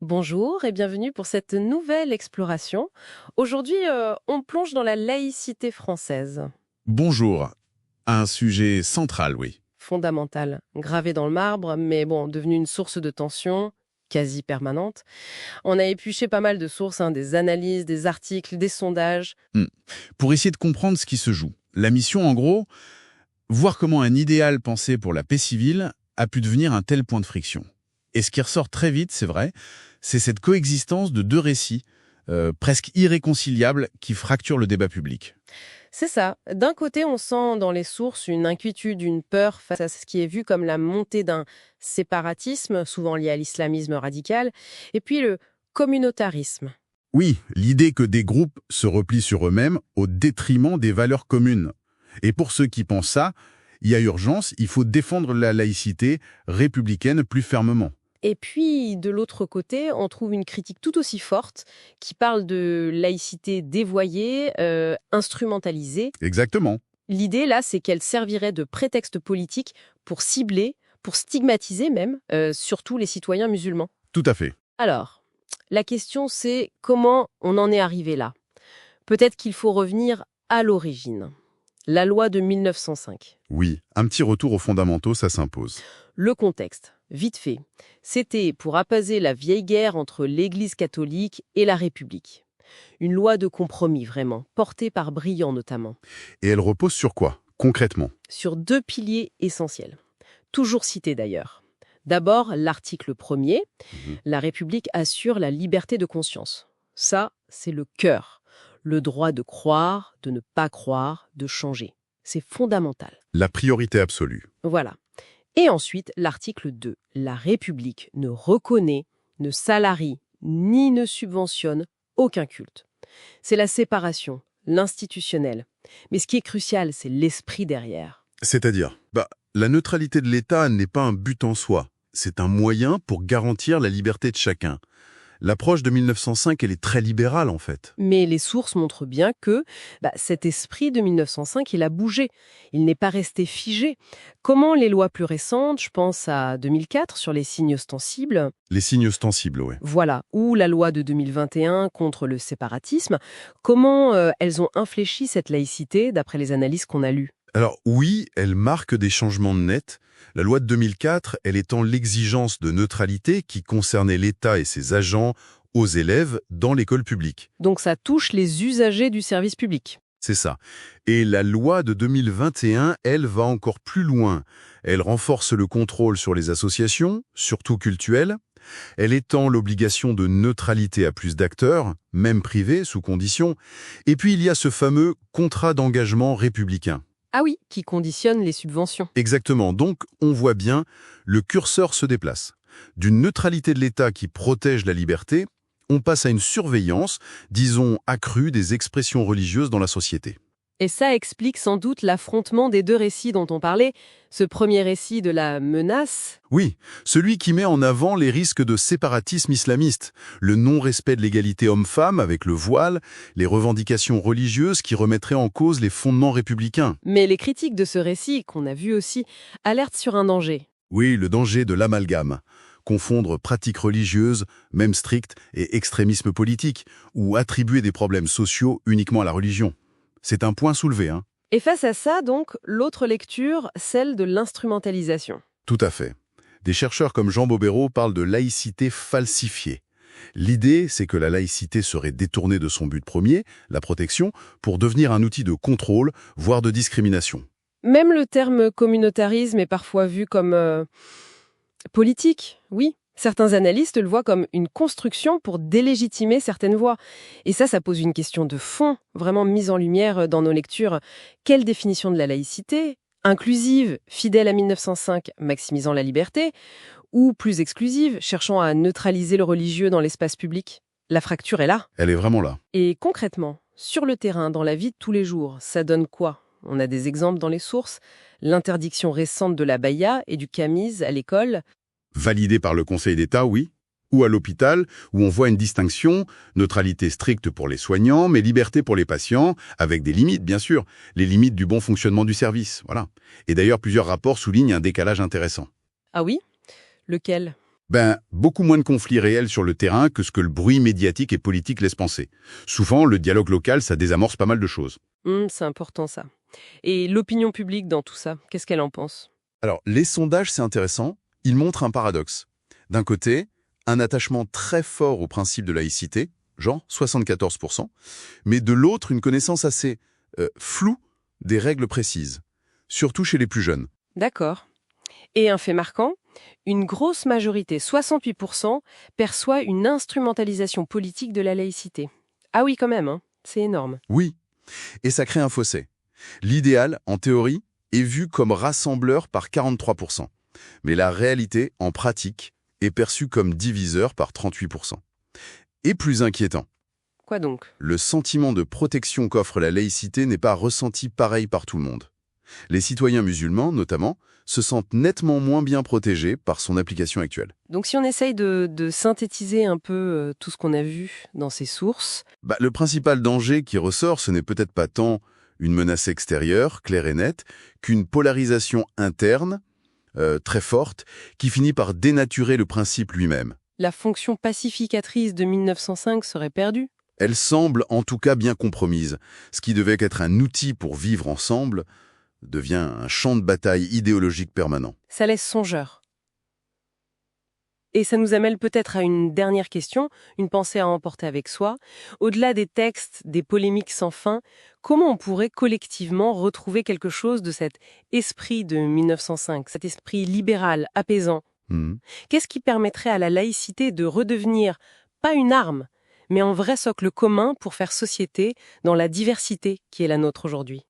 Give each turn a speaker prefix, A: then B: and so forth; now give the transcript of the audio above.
A: Bonjour et bienvenue pour cette nouvelle exploration. Aujourd'hui, on plonge dans la laïcité française,
B: Bonjour. Un sujet central, oui.
A: fondamentale, gravée dans le marbre, mais bon, devenue une source de tension quasi permanente. On a épluché pas mal de sources, des analyses, des articles, des sondages.
B: Hmm. Pour essayer de comprendre ce qui se joue. La mission, en gros, voir comment un idéal pensé pour la paix civile a pu devenir un tel point de friction. Et ce qui ressort très vite, c'est vrai, c'est cette coexistence de deux récits, presque irréconciliables, qui fracturent le débat public.
A: C'est ça. D'un côté, on sent dans les sources une inquiétude, une peur face à ce qui est vu comme la montée d'un séparatisme, souvent lié à l'islamisme radical, et puis le communautarisme.
B: Oui, l'idée que des groupes se replient sur eux-mêmes au détriment des valeurs communes. Et pour ceux qui pensent ça, il y a urgence, il faut défendre la laïcité républicaine plus fermement.
A: Et puis, de l'autre côté, on trouve une critique tout aussi forte qui parle de laïcité dévoyée, instrumentalisée.
B: Exactement.
A: L'idée, là, c'est qu'elle servirait de prétexte politique pour cibler, pour stigmatiser même, surtout les citoyens musulmans.
B: Tout à fait.
A: Alors, la question, c'est comment on en est arrivé là? Peut-être qu'il faut revenir à l'origine. La loi de 1905.
B: Oui, un petit retour aux fondamentaux, ça s'impose.
A: Le contexte, vite fait, c'était pour apaiser la vieille guerre entre l'Église catholique et la République. Une loi de compromis, vraiment, portée par Briand notamment,
B: Et elle repose sur quoi, concrètement?
A: sur deux piliers essentiels, toujours cités d'ailleurs. D'abord, l'article 1er,
B: Mhm.
A: la République assure la liberté de conscience. Ça, c'est le cœur, le droit de croire, de ne pas croire, de changer. C'est fondamental.
B: La priorité absolue.
A: Voilà. Et ensuite, l'article 2. La République ne reconnaît, ne salarie, ni ne subventionne aucun culte. C'est la séparation, l'institutionnel. Mais ce qui est crucial, c'est l'esprit derrière.
B: C'est-à-dire, la neutralité de l'État n'est pas un but en soi. C'est un moyen pour garantir la liberté de chacun. L'approche de 1905, elle est très libérale, en fait.
A: Mais les sources montrent bien que cet esprit de 1905, il a bougé. Il n'est pas resté figé. Comment les lois plus récentes, je pense à 2004 sur les signes ostensibles,
B: Les signes ostensibles, ouais.
A: voilà, ou la loi de 2021 contre le séparatisme, comment elles ont infléchi cette laïcité d'après les analyses qu'on a lues?
B: Alors oui, elle marque des changements nets. La loi de 2004, elle étend l'exigence de neutralité qui concernait l'État et ses agents aux élèves dans l'école publique.
A: Donc ça touche les usagers du service public.
B: C'est ça. Et la loi de 2021, elle va encore plus loin. Elle renforce le contrôle sur les associations, surtout cultuelles. Elle étend l'obligation de neutralité à plus d'acteurs, même privés, sous condition. Et puis il y a ce fameux contrat d'engagement républicain.
A: Ah oui, qui conditionne les subventions.
B: Exactement. Donc, on voit bien, le curseur se déplace. D'une neutralité de l'État qui protège la liberté, on passe à une surveillance, disons accrue, des expressions religieuses dans la société.
A: Et ça explique sans doute l'affrontement des deux récits dont on parlait. Ce premier récit de la menace,
B: Oui, celui qui met en avant les risques de séparatisme islamiste, le non-respect de l'égalité homme-femme avec le voile, les revendications religieuses qui remettraient en cause les fondements républicains.
A: mais les critiques de ce récit, qu'on a vu aussi, alertent sur un danger.
B: Oui, le danger de l'amalgame. Confondre pratique religieuse, même stricte, et extrémisme politique, ou attribuer des problèmes sociaux uniquement à la religion. C'est un point soulevé, hein?
A: Et face à ça, donc, l'autre lecture, celle de l'instrumentalisation.
B: Tout à fait. Des chercheurs comme Jean Bobéro parlent de laïcité falsifiée. L'idée, c'est que la laïcité serait détournée de son but premier, la protection, pour devenir un outil de contrôle, voire de discrimination.
A: Même le terme communautarisme est parfois vu comme politique, oui. Certains analystes le voient comme une construction pour délégitimer certaines voix. Et ça pose une question de fond, vraiment mise en lumière dans nos lectures. Quelle définition de la laïcité? Inclusive, fidèle à 1905, maximisant la liberté, ou plus exclusive, cherchant à neutraliser le religieux dans l'espace public? La fracture est là.
B: Elle est vraiment là.
A: Et concrètement, sur le terrain, dans la vie de tous les jours, ça donne quoi? On a des exemples dans les sources. L'interdiction récente de la baya et du camise à l'école.
B: Validée par le Conseil d'État, oui. Ou à l'hôpital, où on voit une distinction, neutralité stricte pour les soignants, mais liberté pour les patients, avec des limites, bien sûr, les limites du bon fonctionnement du service, voilà. Et d'ailleurs, plusieurs rapports soulignent un décalage intéressant.
A: Ah oui? Lequel?
B: Beaucoup moins de conflits réels sur le terrain que ce que le bruit médiatique et politique laisse penser. Souvent, le dialogue local, ça désamorce pas mal de choses.
A: C'est important ça. Et l'opinion publique dans tout ça, qu'est-ce qu'elle en pense?
B: Alors, les sondages, c'est intéressant. Ils montrent un paradoxe. D'un côté, un attachement très fort au principe de laïcité, genre 74%, mais de l'autre, une connaissance assez floue des règles précises, surtout chez les plus jeunes.
A: D'accord. Et un fait marquant, une grosse majorité, 68%, perçoit une instrumentalisation politique de la laïcité. Ah oui, quand même, hein, c'est énorme.
B: Oui, et ça crée un fossé. L'idéal, en théorie, est vu comme rassembleur par 43%, mais la réalité, en pratique, est perçue comme diviseur par 38%. Et plus inquiétant,
A: Quoi donc?
B: le sentiment de protection qu'offre la laïcité n'est pas ressenti pareil par tout le monde. Les citoyens musulmans, notamment, se sentent nettement moins bien protégés par son application actuelle.
A: Donc si on essaye de synthétiser un peu tout ce qu'on a vu dans ces sources,
B: Le principal danger qui ressort, ce n'est peut-être pas tant une menace extérieure, claire et nette, qu'une polarisation interne, très forte, qui finit par dénaturer le principe lui-même.
A: la fonction pacificatrice de 1905 serait perdue.
B: Elle semble en tout cas bien compromise. Ce qui devait être un outil pour vivre ensemble devient un champ de bataille idéologique permanent.
A: Ça laisse songeur. Et ça nous amène peut-être à une dernière question, une pensée à emporter avec soi. Au-delà des textes, des polémiques sans fin, comment on pourrait collectivement retrouver quelque chose de cet esprit de 1905, cet esprit libéral, apaisant?
B: Mhm.
A: Qu'est-ce qui permettrait à la laïcité de redevenir, pas une arme, mais un vrai socle commun pour faire société dans la diversité qui est la nôtre aujourd'hui?